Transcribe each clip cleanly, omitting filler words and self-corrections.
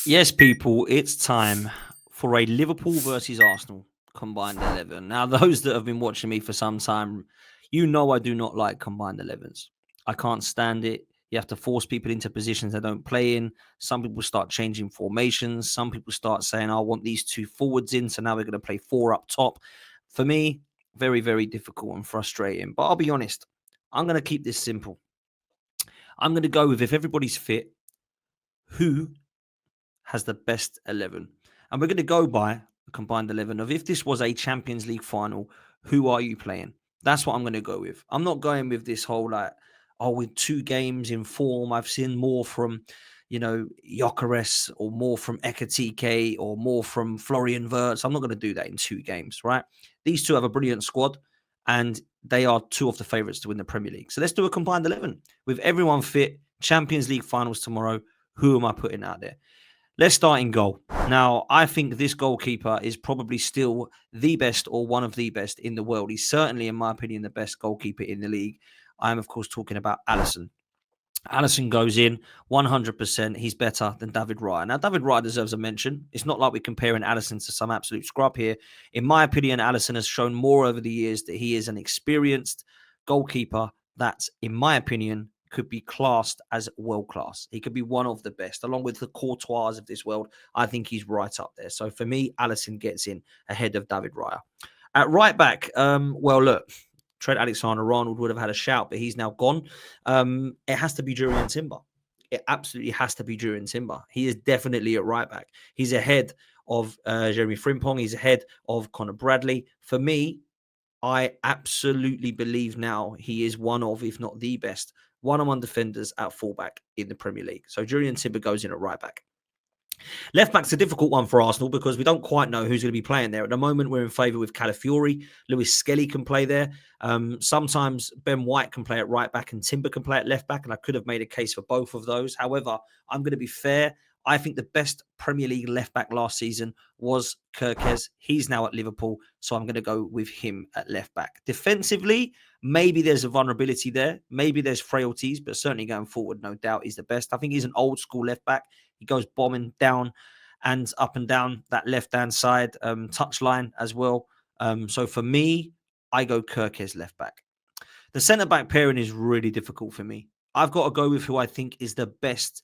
Yes, people, it's time for a Liverpool versus Arsenal combined 11. Now, those that have been watching me for some time, you know I do not like combined 11s. I can't stand it. You have to force people into positions they don't play in. Some people start changing formations. Some people start saying, I want these two forwards in, so now we're going to play four up top. For me, very, very difficult and frustrating. But I'll be honest, I'm going to keep this simple. I'm going to go with if everybody's fit, who has the best 11. And we're going to go by a combined 11 of if this was a Champions League final, who are you playing? That's what I'm going to go with. I'm not going with this whole like, oh, with 2 games in form, I've seen more from, Gyökeres or more from Ekatike or more from Florian Wirtz. I'm not going to do that in 2 games, right? These two have a brilliant squad and they are two of the favourites to win the Premier League. So let's do a combined 11 with everyone fit. Champions League finals tomorrow. Who am I putting out there? Let's start in goal. Now, I think this goalkeeper is probably still the best or one of the best in the world. He's certainly, in my opinion, the best goalkeeper in the league. I am, of course, talking about Alisson. Alisson goes in 100%. He's better than David Raya. Now, David Raya deserves a mention. It's not like we're comparing Alisson to some absolute scrub here. In my opinion, Alisson has shown more over the years that he is an experienced goalkeeper that, in my opinion, could be classed as world class. He could be one of the best, along with the Courtois of this world. I think he's right up there. So for me, Alisson gets in ahead of David Raya. At right back, well, look, Trent Alexander-Arnold would have had a shout, but he's now gone. It has to be Jurriën Timber. It absolutely has to be Jurriën Timber. He is definitely at right back. He's ahead of Jeremy Frimpong. He's ahead of Conor Bradley. For me, I absolutely believe now he is one of, if not the best, one-on-one defenders at fullback in the Premier League. So Jurriën Timber goes in at right back. Left back's a difficult one for Arsenal because we don't quite know who's going to be playing there. At the moment, we're in favour with Calafiori. Lewis Skelly can play there. Sometimes Ben White can play at right back and Timber can play at left back, and I could have made a case for both of those. However, I'm going to be fair. I think the best Premier League left back last season was Kirkes. He's now at Liverpool, so I'm going to go with him at left back. Defensively, maybe there's a vulnerability there. Maybe there's frailties, but certainly going forward, no doubt he's the best. I think he's an old school left back. He goes bombing down and up and down that left-hand side touchline as well. So for me, I go Kirkes left back. The centre-back pairing is really difficult for me. I've got to go with who I think is the best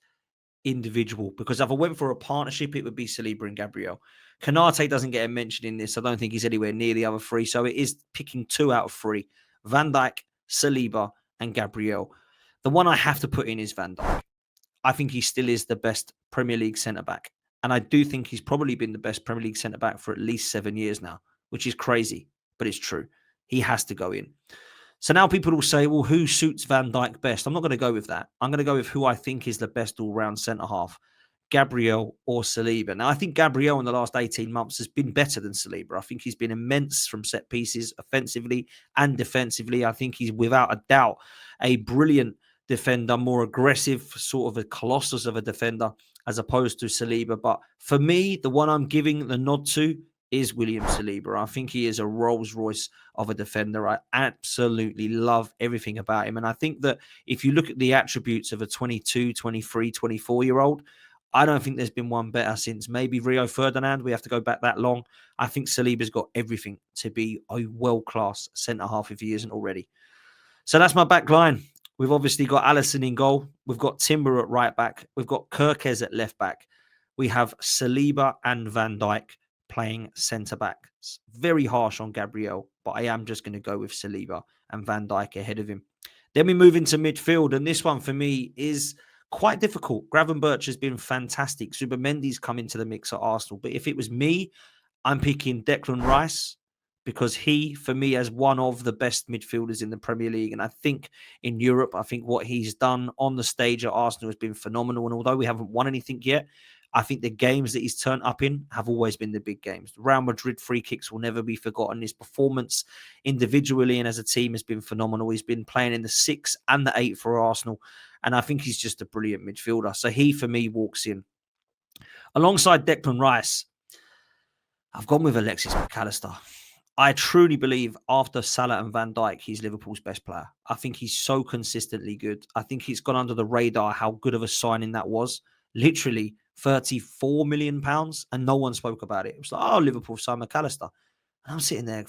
individual because if I went for a partnership, it would be Saliba and Gabriel. Kanate doesn't get a mention in this. I don't think he's anywhere near the other three. So it is picking 2 out of 3. Van Dijk, Saliba, and Gabriel. The one I have to put in is Van Dijk. I think he still is the best Premier League centre-back. And I do think he's probably been the best Premier League centre-back for at least 7 years now, which is crazy, but it's true. He has to go in. So now people will say, well, who suits Van Dijk best? I'm not going to go with that. I'm going to go with who I think is the best all-round centre-half, Gabriel or Saliba. Now, I think Gabriel in the last 18 months has been better than Saliba. I think he's been immense from set pieces, offensively and defensively. I think he's without a doubt a brilliant defender, more aggressive, sort of a colossus of a defender as opposed to Saliba. But for me, the one I'm giving the nod to is William Saliba. I think he is a Rolls Royce of a defender. I absolutely love everything about him. And I think that if you look at the attributes of a 22, 23, 24-year-old, I don't think there's been one better since maybe Rio Ferdinand. We have to go back that long. I think Saliba's got everything to be a world-class centre-half if he isn't already. So that's my back line. We've obviously got Alisson in goal. We've got Timber at right back. We've got Kirkes at left back. We have Saliba and Van Dijk playing centre back. It's very harsh on Gabriel, but I am just going to go with Saliba and Van Dijk ahead of him. Then we move into midfield, and this one for me is quite difficult. Gravenberch has been fantastic. Zubimendi's come into the mix at Arsenal, but if it was me, I'm picking Declan Rice because he, for me, is one of the best midfielders in the Premier League. And I think in Europe, I think what he's done on the stage at Arsenal has been phenomenal. And although we haven't won anything yet, I think the games that he's turned up in have always been the big games. The Real Madrid free kicks will never be forgotten. His performance individually and as a team has been phenomenal. He's been playing in the 6 and the 8 for Arsenal. And I think he's just a brilliant midfielder. So he, for me, walks in. Alongside Declan Rice, I've gone with Alexis McAllister. I truly believe after Salah and Van Dijk, he's Liverpool's best player. I think he's so consistently good. I think he's gone under the radar how good of a signing that was. Literally, £34 million, and no one spoke about it. It was like, oh, Liverpool signed McAllister. And I'm sitting there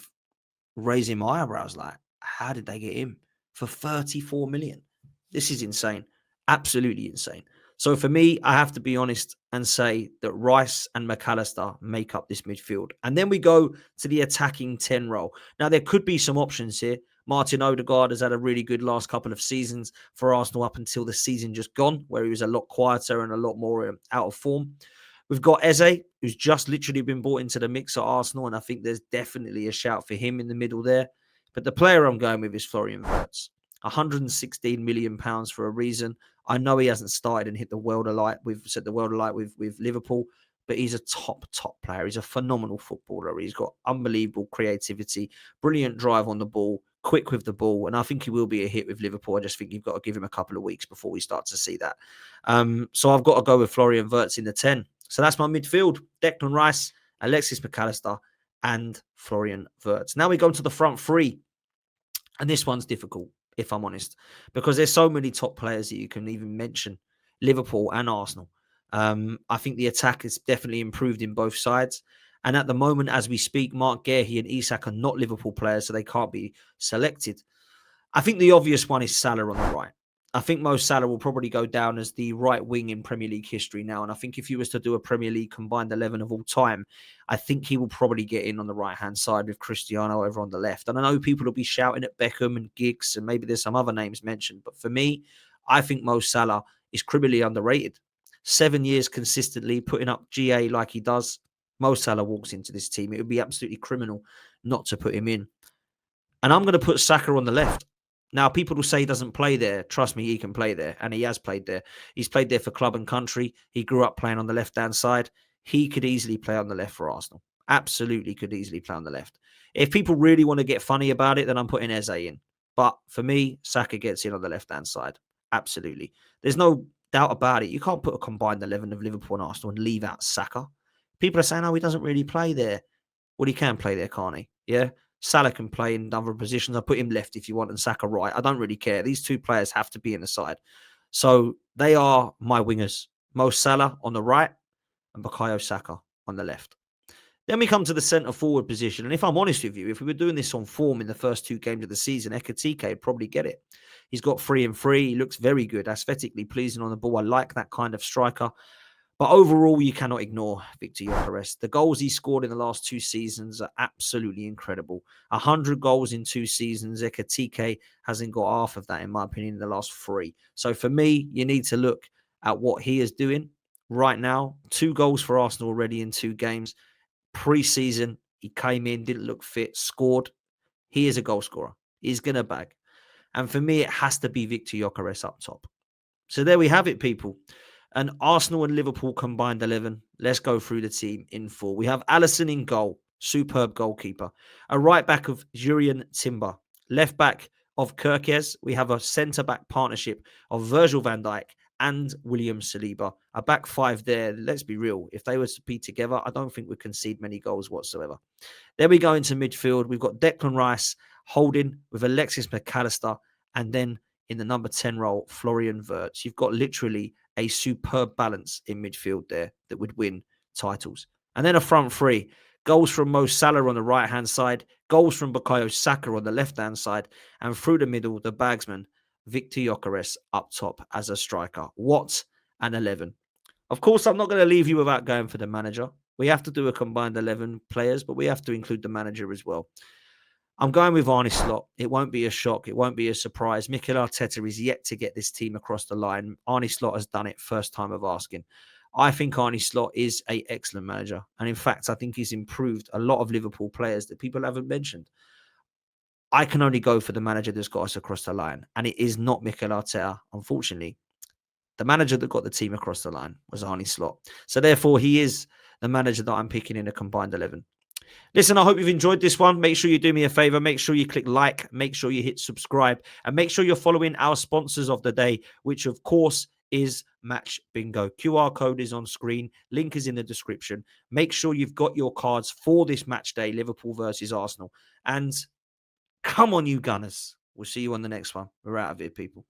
raising my eyebrows like, how did they get him for 34 million? This is insane. Absolutely insane. So for me, I have to be honest and say that Rice and McAllister make up this midfield. And then we go to the attacking 10 role. Now, there could be some options here. Martin Odegaard has had a really good last couple of seasons for Arsenal up until the season just gone, where he was a lot quieter and a lot more out of form. We've got Eze, who's just literally been brought into the mix at Arsenal, and I think there's definitely a shout for him in the middle there. But the player I'm going with is Florian Wirtz. £116 million for a reason. I know he hasn't started and hit the world alight. We've set the world alight with Liverpool, but he's a top player. He's a phenomenal footballer. He's got unbelievable creativity, brilliant drive on the ball, quick with the ball, and I think he will be a hit with Liverpool. I just think you've got to give him a couple of weeks before we start to see that. So I've got to go with Florian Wirtz in the 10. So that's my midfield: Declan Rice, Alexis McAllister, and Florian Wirtz. Now we go to the front three. And this one's difficult, if I'm honest, because there's so many top players that you can even mention, Liverpool and Arsenal. I think the attack has definitely improved in both sides. And at the moment, as we speak, Mark Guehi and Isak are not Liverpool players, so they can't be selected. I think the obvious one is Salah on the right. I think Mo Salah will probably go down as the right wing in Premier League history now. And I think if you was to do a Premier League combined 11 of all time, I think he will probably get in on the right-hand side with Cristiano over on the left. And I know people will be shouting at Beckham and Giggs, and maybe there's some other names mentioned. But for me, I think Mo Salah is criminally underrated. 7 years consistently putting up GA like he does. Mo Salah walks into this team. It would be absolutely criminal not to put him in. And I'm going to put Saka on the left. Now, people will say he doesn't play there. Trust me, he can play there, and he has played there. He's played there for club and country. He grew up playing on the left-hand side. He could easily play on the left for Arsenal. Absolutely could easily play on the left. If people really want to get funny about it, then I'm putting Eze in. But for me, Saka gets in on the left-hand side. Absolutely. There's no doubt about it. You can't put a combined 11 of Liverpool and Arsenal and leave out Saka. People are saying, oh, he doesn't really play there. Well, he can play there, can't he? Yeah. Salah can play in other positions. I put him left if you want and Saka right. I don't really care. These two players have to be in the side. So they are my wingers. Mo Salah on the right and Bukayo Saka on the left. Then we come to the centre forward position. And if I'm honest with you, if we were doing this on form in the first two games of the season, Ekitike would probably get it. He's got 3 and 3. He looks very good, aesthetically pleasing on the ball. I like that kind of striker. But overall, you cannot ignore Victor Gyökeres. The goals he scored in the last 2 seasons are absolutely incredible. 100 goals in 2 seasons. Ekitike hasn't got half of that, in my opinion, in the last 3. So for me, you need to look at what he is doing right now. 2 goals for Arsenal already in 2 games. Pre-season, he came in, didn't look fit, scored. He is a goal scorer. He's going to bag. And for me, it has to be Victor Gyökeres up top. So there we have it, people. And Arsenal and Liverpool combined 11. Let's go through the team in full. We have Alisson in goal. Superb goalkeeper. A right back of Jurrien Timber. Left back of Kirkes. We have a centre-back partnership of Virgil van Dijk and William Saliba. A back 5 there. Let's be real. If they were to be together, I don't think we'd concede many goals whatsoever. Then we go into midfield. We've got Declan Rice holding with Alexis McAllister, and then in the number 10 role, Florian Wirtz. You've got literally a superb balance in midfield there that would win titles. And then a front 3. Goals from Mo Salah on the right-hand side, goals from Bukayo Saka on the left-hand side, and through the middle, the bagsman, Victor Gyökeres up top as a striker. What an 11. Of course, I'm not going to leave you without going for the manager. We have to do a combined 11 players, but we have to include the manager as well. I'm going with Arne Slot. It won't be a shock. It won't be a surprise. Mikel Arteta is yet to get this team across the line. Arne Slot has done it first time of asking. I think Arne Slot is an excellent manager. And in fact, I think he's improved a lot of Liverpool players that people haven't mentioned. I can only go for the manager that's got us across the line. And it is not Mikel Arteta, unfortunately. The manager that got the team across the line was Arne Slot. So therefore, he is the manager that I'm picking in a combined 11. Listen, I hope you've enjoyed this one. Make sure you do me a favor. Make sure you click like. Make sure you hit subscribe. And make sure you're following our sponsors of the day, which, of course, is Match Bingo. QR code is on screen. Link is in the description. Make sure you've got your cards for this match day, Liverpool versus Arsenal. And come on, you Gunners. We'll see you on the next one. We're out of here, people.